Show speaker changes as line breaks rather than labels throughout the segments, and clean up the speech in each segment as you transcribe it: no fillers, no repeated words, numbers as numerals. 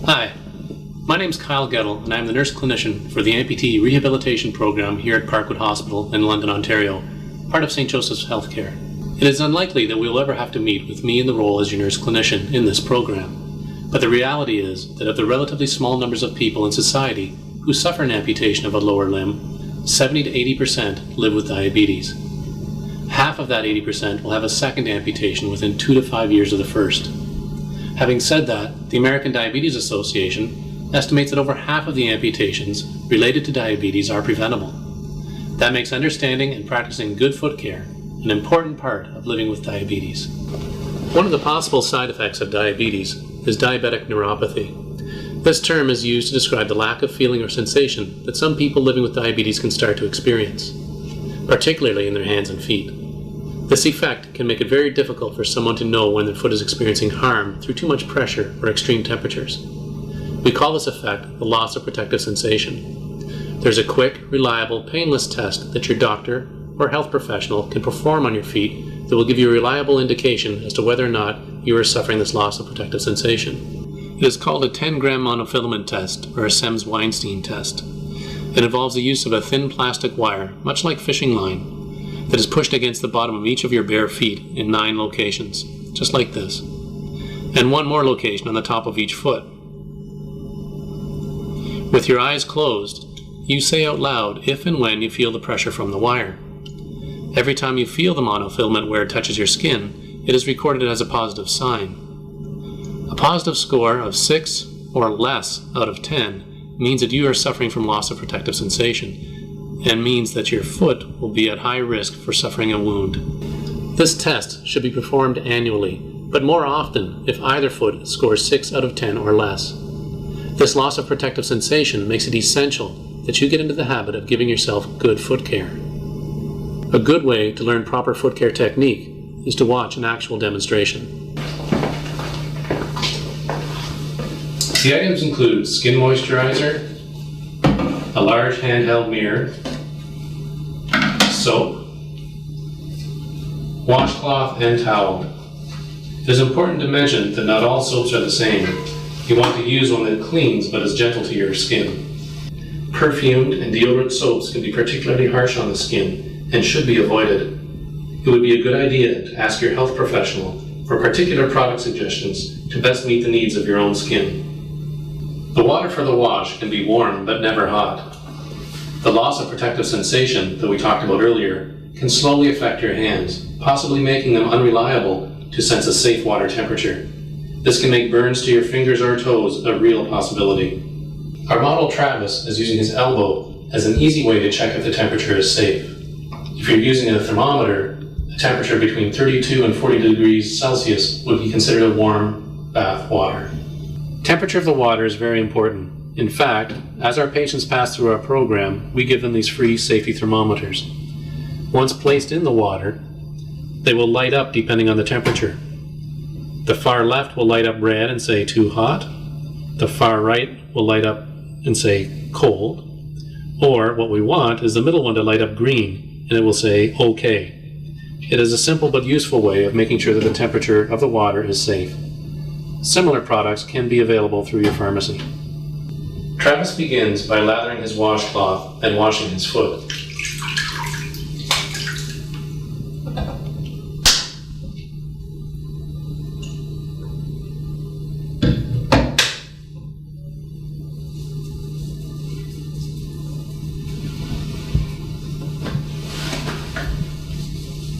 Hi, my name is Kyle Goettl, and I'm the nurse clinician for the Amputee Rehabilitation Program here at Parkwood Hospital in London, Ontario, part of St. Joseph's Healthcare. It is unlikely that we will ever have to meet with me in the role as your nurse clinician in this program, but the reality is that of the relatively small numbers of people in society who suffer an amputation of a lower limb, 70 to 80% live with diabetes. Half of that 80% will have a second amputation within 2 to 5 years of the first. Having said that, the American Diabetes Association estimates that over half of the amputations related to diabetes are preventable. That makes understanding and practicing good foot care an important part of living with diabetes. One of the possible side effects of diabetes is diabetic neuropathy. This term is used to describe the lack of feeling or sensation that some people living with diabetes can start to experience, particularly in their hands and feet. This effect can make it very difficult for someone to know when their foot is experiencing harm through too much pressure or extreme temperatures. We call this effect the loss of protective sensation. There's a quick, reliable, painless test that your doctor or health professional can perform on your feet that will give you a reliable indication as to whether or not you are suffering this loss of protective sensation. It is called a 10-gram monofilament test, or a Semmes-Weinstein test. It involves the use of a thin plastic wire, much like fishing line, that is pushed against the bottom of each of your bare feet in 9 locations, just like this, and 1 more location on the top of each foot. With your eyes closed, you say out loud if and when you feel the pressure from the wire. Every time you feel the monofilament where it touches your skin, it is recorded as a positive sign. A positive score of 6 or less out of 10 means that you are suffering from loss of protective sensation, and means that your foot will be at high risk for suffering a wound. This test should be performed annually, but more often if either foot scores 6 out of 10 or less. This loss of protective sensation makes it essential that you get into the habit of giving yourself good foot care. A good way to learn proper foot care technique is to watch an actual demonstration. The items include skin moisturizer, a large handheld mirror, soap, washcloth, and towel. It is important to mention that not all soaps are the same. You want to use one that cleans but is gentle to your skin. Perfumed and deodorant soaps can be particularly harsh on the skin and should be avoided. It would be a good idea to ask your health professional for particular product suggestions to best meet the needs of your own skin. The water for the wash can be warm but never hot. The loss of protective sensation that we talked about earlier can slowly affect your hands, possibly making them unreliable to sense a safe water temperature. This can make burns to your fingers or toes a real possibility. Our model Travis is using his elbow as an easy way to check if the temperature is safe. If you're using a thermometer, a temperature between 32 and 40 degrees Celsius would be considered a warm bath water. Temperature of the water is very important. In fact, as our patients pass through our program, we give them these free safety thermometers. Once placed in the water, they will light up depending on the temperature. The far left will light up red and say too hot. The far right will light up and say cold. Or what we want is the middle one to light up green and it will say okay. It is a simple but useful way of making sure that the temperature of the water is safe. Similar products can be available through your pharmacy. Travis begins by lathering his washcloth and washing his foot.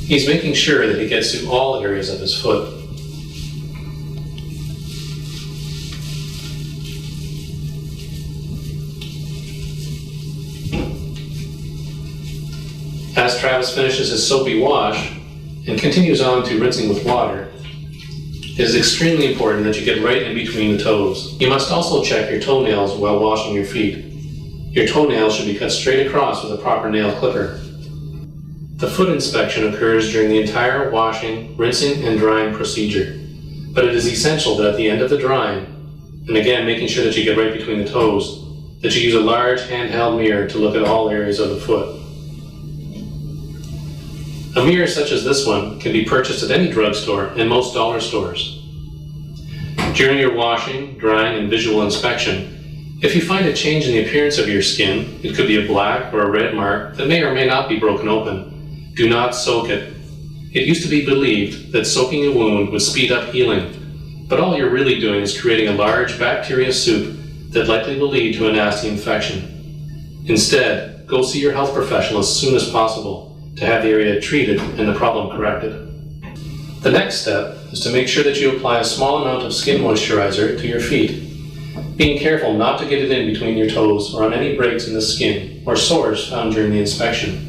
He's making sure that he gets to all areas of his foot. As Travis finishes his soapy wash and continues on to rinsing with water, it is extremely important that you get right in between the toes. You must also check your toenails while washing your feet. Your toenails should be cut straight across with a proper nail clipper. The foot inspection occurs during the entire washing, rinsing, and drying procedure, but it is essential that at the end of the drying, and again making sure that you get right between the toes, that you use a large handheld mirror to look at all areas of the foot. A mirror such as this one can be purchased at any drugstore and most dollar stores. During your washing, drying, and visual inspection, if you find a change in the appearance of your skin, it could be a black or a red mark that may or may not be broken open. Do not soak it. It used to be believed that soaking a wound would speed up healing, but all you're really doing is creating a large bacteria soup that likely will lead to a nasty infection. Instead, go see your health professional as soon as possible to have the area treated and the problem corrected. The next step is to make sure that you apply a small amount of skin moisturizer to your feet, being careful not to get it in between your toes or on any breaks in the skin or sores found during the inspection.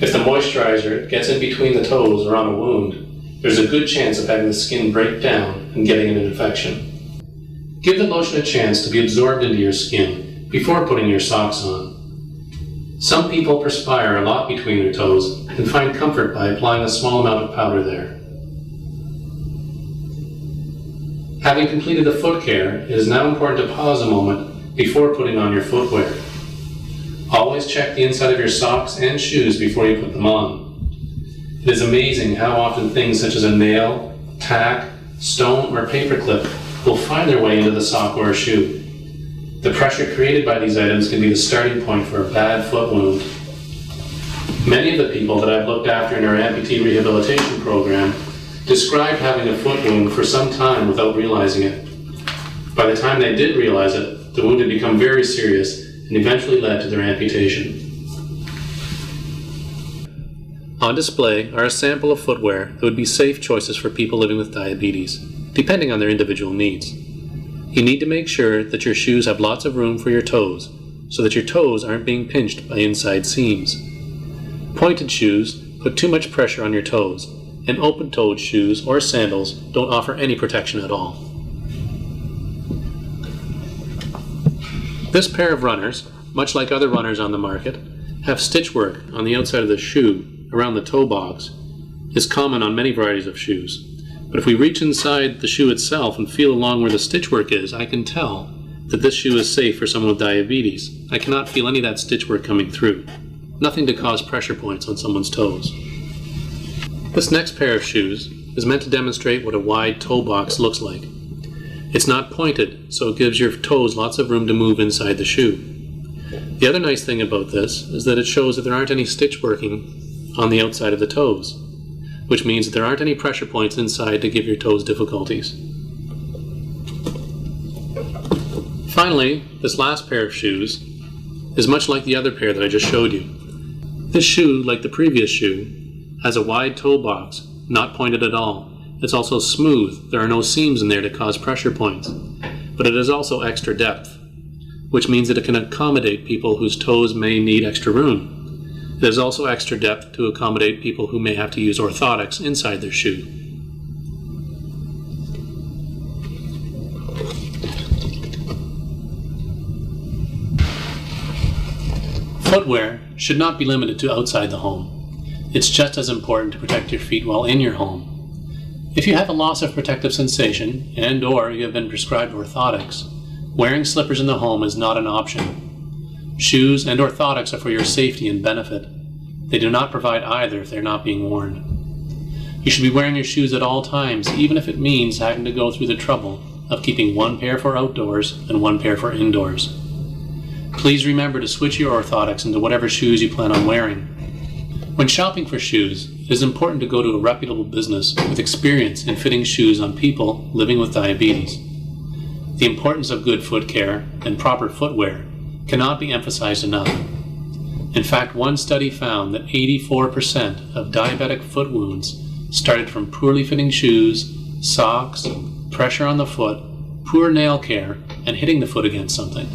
If the moisturizer gets in between the toes or on a wound, there's a good chance of having the skin break down and getting an infection. Give the lotion a chance to be absorbed into your skin before putting your socks on. Some people perspire a lot between their toes and find comfort by applying a small amount of powder there. Having completed the foot care, it is now important to pause a moment before putting on your footwear. Always check the inside of your socks and shoes before you put them on. It is amazing how often things such as a nail, tack, stone, or paperclip will find their way into the sock or a shoe. The pressure created by these items can be the starting point for a bad foot wound. Many of the people that I've looked after in our amputee rehabilitation program described having a foot wound for some time without realizing it. By the time they did realize it, the wound had become very serious and eventually led to their amputation. On display are a sample of footwear that would be safe choices for people living with diabetes, depending on their individual needs. You need to make sure that your shoes have lots of room for your toes, so that your toes aren't being pinched by inside seams. Pointed shoes put too much pressure on your toes, and open-toed shoes or sandals don't offer any protection at all. This pair of runners, much like other runners on the market, have stitch work on the outside of the shoe around the toe box. Is common on many varieties of shoes. But if we reach inside the shoe itself and feel along where the stitch work is, I can tell that this shoe is safe for someone with diabetes. I cannot feel any of that stitch work coming through. Nothing to cause pressure points on someone's toes. This next pair of shoes is meant to demonstrate what a wide toe box looks like. It's not pointed, so it gives your toes lots of room to move inside the shoe. The other nice thing about this is that it shows that there aren't any stitch working on the outside of the toes, which means that there aren't any pressure points inside to give your toes difficulties. Finally, this last pair of shoes is much like the other pair that I just showed you. This shoe, like the previous shoe, has a wide toe box, not pointed at all. It's also smooth. There are no seams in there to cause pressure points. But it is also extra depth, which means that it can accommodate people whose toes may need extra room. It is also extra depth to accommodate people who may have to use orthotics inside their shoe. Footwear should not be limited to outside the home. It's just as important to protect your feet while in your home. If you have a loss of protective sensation and/or you have been prescribed orthotics, wearing slippers in the home is not an option. Shoes and orthotics are for your safety and benefit. They do not provide either if they're not being worn. You should be wearing your shoes at all times, even if it means having to go through the trouble of keeping one pair for outdoors and one pair for indoors. Please remember to switch your orthotics into whatever shoes you plan on wearing. When shopping for shoes, it is important to go to a reputable business with experience in fitting shoes on people living with diabetes. The importance of good foot care and proper footwear cannot be emphasized enough. In fact, one study found that 84% of diabetic foot wounds started from poorly fitting shoes, socks, pressure on the foot, poor nail care, and hitting the foot against something.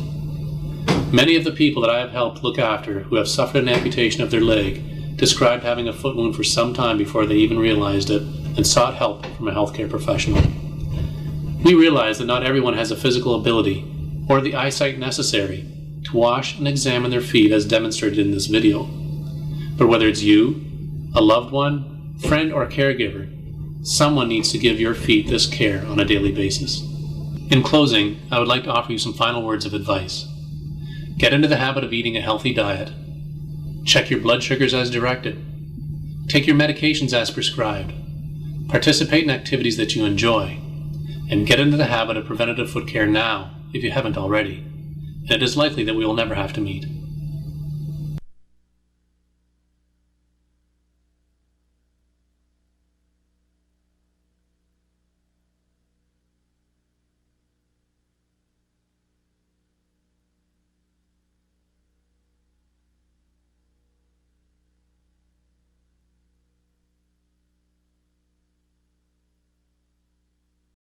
Many of the people that I have helped look after who have suffered an amputation of their leg described having a foot wound for some time before they even realized it and sought help from a healthcare professional. We realize that not everyone has the physical ability or the eyesight necessary to wash and examine their feet as demonstrated in this video. But whether it's you, a loved one, friend, or caregiver, someone needs to give your feet this care on a daily basis. In closing, I would like to offer you some final words of advice. Get into the habit of eating a healthy diet. Check your blood sugars as directed. Take your medications as prescribed. Participate in activities that you enjoy. and get into the habit of preventative foot care now if you haven't already. And it is likely that we will never have to meet.